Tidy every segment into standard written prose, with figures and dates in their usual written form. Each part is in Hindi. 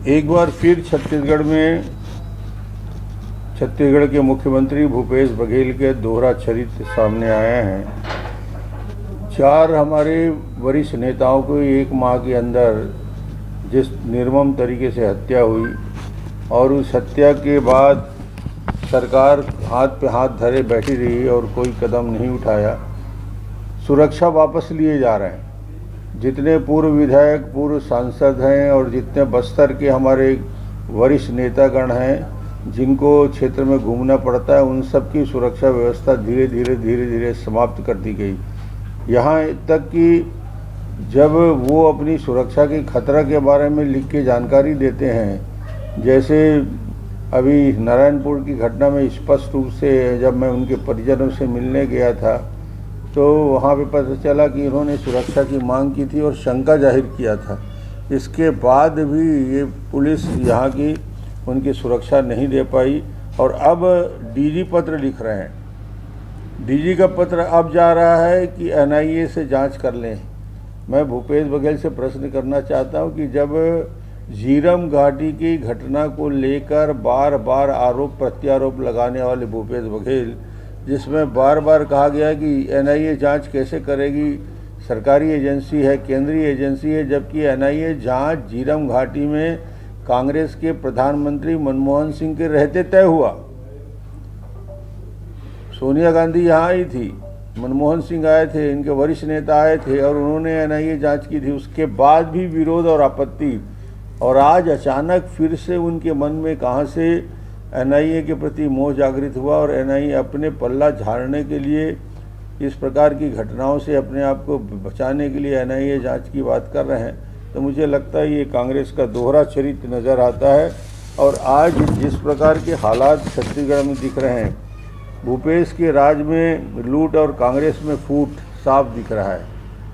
एक बार फिर छत्तीसगढ़ के मुख्यमंत्री भूपेश बघेल के दोहरा चरित्र सामने आए हैं। 4 हमारे वरिष्ठ नेताओं को एक माह के अंदर जिस निर्मम तरीके से हत्या हुई और उस हत्या के बाद सरकार हाथ पे हाथ धरे बैठी रही और कोई कदम नहीं उठाया। सुरक्षा वापस लिए जा रहे हैं। जितने पूर्व विधायक, पूर्व सांसद हैं और जितने बस्तर के हमारे वरिष्ठ नेतागण हैं जिनको क्षेत्र में घूमना पड़ता है, उन सब की सुरक्षा व्यवस्था धीरे धीरे समाप्त कर दी गई। यहाँ तक कि जब वो अपनी सुरक्षा के खतरा के बारे में लिख के जानकारी देते हैं, जैसे अभी नारायणपुर की घटना में स्पष्ट रूप से जब मैं उनके परिजनों से मिलने गया था तो वहाँ पे पता चला कि इन्होंने सुरक्षा की मांग की थी और शंका जाहिर किया था। इसके बाद भी ये पुलिस यहाँ की उनकी सुरक्षा नहीं दे पाई और अब डीजी पत्र लिख रहे हैं। डीजी का पत्र अब जा रहा है कि एनआईए से जांच कर लें। मैं भूपेश बघेल से प्रश्न करना चाहता हूँ कि जब झीरम घाटी की घटना को लेकर बार बार आरोप प्रत्यारोप लगाने वाले भूपेश बघेल, जिसमें बार बार कहा गया कि एनआईए जांच कैसे करेगी, सरकारी एजेंसी है, केंद्रीय एजेंसी है, जबकि एनआईए जांच झीरम घाटी में कांग्रेस के प्रधानमंत्री मनमोहन सिंह के रहते तय हुआ। सोनिया गांधी यहाँ आई थी, मनमोहन सिंह आए थे, इनके वरिष्ठ नेता आए थे और उन्होंने एनआईए जांच की थी। उसके बाद भी विरोध और आपत्ति, और आज अचानक फिर से उनके मन में कहाँ से एनआईए के प्रति मोह जागृत हुआ और एनआईए अपने पल्ला झाड़ने के लिए, इस प्रकार की घटनाओं से अपने आप को बचाने के लिए एनआईए जांच की बात कर रहे हैं। तो मुझे लगता है ये कांग्रेस का दोहरा चरित्र नज़र आता है। और आज जिस प्रकार के हालात छत्तीसगढ़ में दिख रहे हैं, भूपेश के राज में लूट और कांग्रेस में फूट साफ दिख रहा है।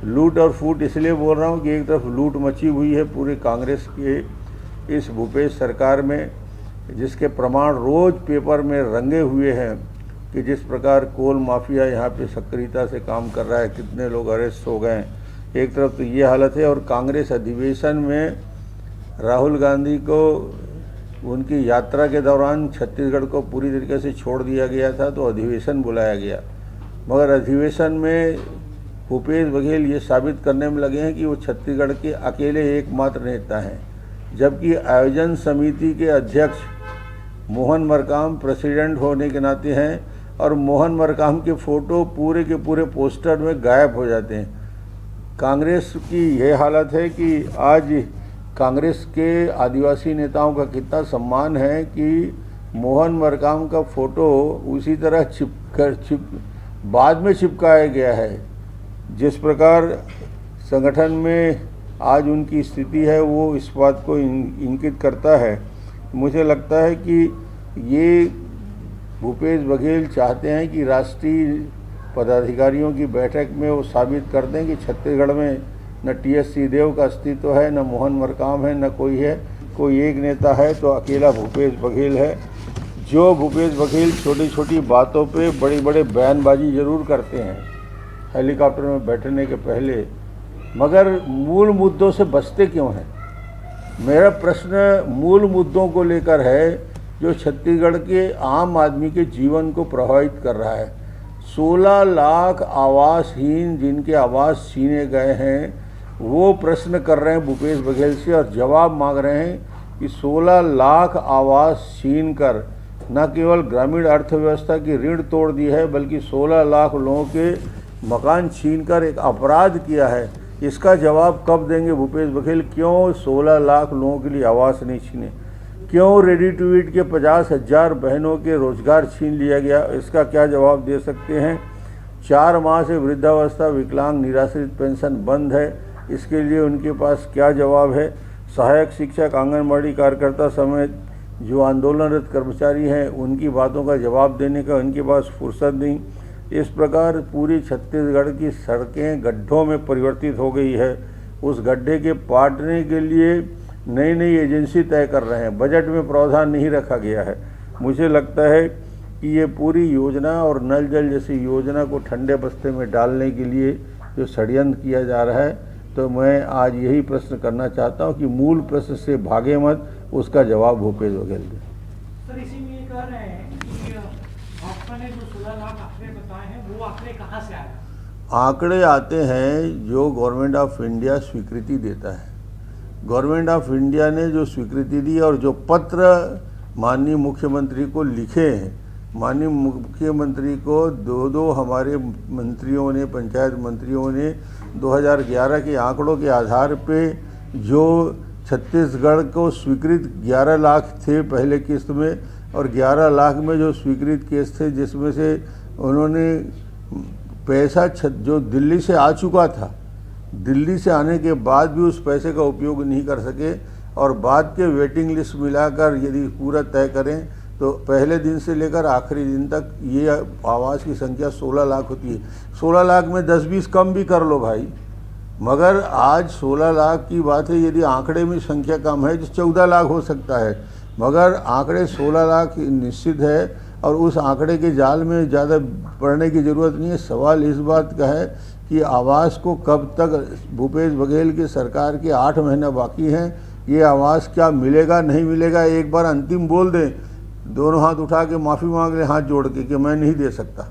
लूट और फूट इसलिए बोल रहा हूँ कि एक तरफ लूट मची हुई है पूरे कांग्रेस के इस भूपेश सरकार में, जिसके प्रमाण रोज़ पेपर में रंगे हुए हैं कि जिस प्रकार कोल माफिया यहाँ पे सक्रियता से काम कर रहा है, कितने लोग अरेस्ट हो गए। एक तरफ तो ये हालत है और कांग्रेस अधिवेशन में राहुल गांधी को उनकी यात्रा के दौरान छत्तीसगढ़ को पूरी तरीके से छोड़ दिया गया था, तो अधिवेशन बुलाया गया, मगर अधिवेशन में भूपेश बघेल ये साबित करने में लगे हैं कि वो छत्तीसगढ़ के अकेले एकमात्र नेता हैं, जबकि आयोजन समिति के अध्यक्ष मोहन मरकाम प्रेसिडेंट होने के नाते हैं और मोहन मरकाम के फ़ोटो पूरे के पूरे पोस्टर में गायब हो जाते हैं। कांग्रेस की यह हालत है कि आज कांग्रेस के आदिवासी नेताओं का कितना सम्मान है कि मोहन मरकाम का फ़ोटो उसी तरह बाद में चिपकाया गया है। जिस प्रकार संगठन में आज उनकी स्थिति है वो इस बात को इंगित करता है। मुझे लगता है कि ये भूपेश बघेल चाहते हैं कि राष्ट्रीय पदाधिकारियों की बैठक में वो साबित कर दें कि छत्तीसगढ़ में न टीएस सिंहदेव का अस्तित्व है, न मोहन मरकाम है, न कोई है। कोई एक नेता है तो अकेला भूपेश बघेल है। जो भूपेश बघेल छोटी छोटी बातों पे बड़ी बड़े बयानबाजी ज़रूर करते हैं हेलीकॉप्टर में बैठने के पहले, मगर मूल मुद्दों से बचते क्यों हैं? मेरा प्रश्न मूल मुद्दों को लेकर है जो छत्तीसगढ़ के आम आदमी के जीवन को प्रभावित कर रहा है। 16 लाख आवासहीन जिनके आवास छीने गए हैं, वो प्रश्न कर रहे हैं भूपेश बघेल से और जवाब मांग रहे हैं कि 16 लाख आवास छीन कर न केवल ग्रामीण अर्थव्यवस्था की रीढ़ तोड़ दी है, बल्कि 16 लाख लोगों के मकान छीनकर एक अपराध किया है। इसका जवाब कब देंगे भूपेश बघेल? क्यों 16 लाख लोगों के लिए आवास नहीं छीने? क्यों रेडी टू ईट के 50,000 बहनों के रोजगार छीन लिया गया? इसका क्या जवाब दे सकते हैं? 4 माह से वृद्धावस्था, विकलांग, निराश्रित पेंशन बंद है, इसके लिए उनके पास क्या जवाब है? सहायक शिक्षक, आंगनबाड़ी कार्यकर्ता समेत जो आंदोलनरत कर्मचारी हैं, उनकी बातों का जवाब देने का उनके पास फुर्सत नहीं। इस प्रकार पूरी छत्तीसगढ़ की सड़कें गड्ढों में परिवर्तित हो गई है। उस गड्ढे के पाटने के लिए नई नई एजेंसी तय कर रहे हैं। बजट में प्रावधान नहीं रखा गया है। मुझे लगता है कि ये पूरी योजना और नल जल जैसी योजना को ठंडे बस्ते में डालने के लिए जो षड्यंत्र किया जा रहा है, तो मैं आज यही प्रश्न करना चाहता हूं कि मूल प्रश्न से भागे मत, उसका जवाब भूपेश बघेल दे। सर इसी में ये कह रहे हैं कि भाजपा ने जो 16 लाख आंकड़े बताए हैं वो आंकड़े कहाँ से आए? आंकड़े आते हैं जो गवर्नमेंट ऑफ इंडिया स्वीकृति देता है। गवर्नमेंट ऑफ इंडिया ने जो स्वीकृति दी और जो पत्र माननीय मुख्यमंत्री को लिखे हैं, माननीय मुख्यमंत्री को दो हमारे मंत्रियों ने, पंचायत मंत्रियों ने 2011 के आंकड़ों के आधार पे जो छत्तीसगढ़ को स्वीकृत 11 लाख थे पहले किस्त में, और 11 लाख में जो स्वीकृत केस थे जिसमें से उन्होंने पैसा जो दिल्ली से आ चुका था, दिल्ली से आने के बाद भी उस पैसे का उपयोग नहीं कर सके, और बाद के वेटिंग लिस्ट मिलाकर यदि पूरा तय करें तो पहले दिन से लेकर आखिरी दिन तक ये आवास की संख्या 16 लाख होती है। 16 लाख में 10-20 कम भी कर लो भाई, मगर आज 16 लाख की बात है। यदि आंकड़े में संख्या कम है तो 14 लाख हो सकता है, मगर आंकड़े 16 लाख निश्चित है, और उस आंकड़े के जाल में ज़्यादा पड़ने की ज़रूरत नहीं है। सवाल इस बात का है कि आवास को कब तक, भूपेश बघेल की सरकार के 8 महीना बाकी हैं, ये आवास क्या मिलेगा नहीं मिलेगा, एक बार अंतिम बोल दें, दोनों हाथ उठा के माफ़ी मांग लें हाथ जोड़ के कि मैं नहीं दे सकता।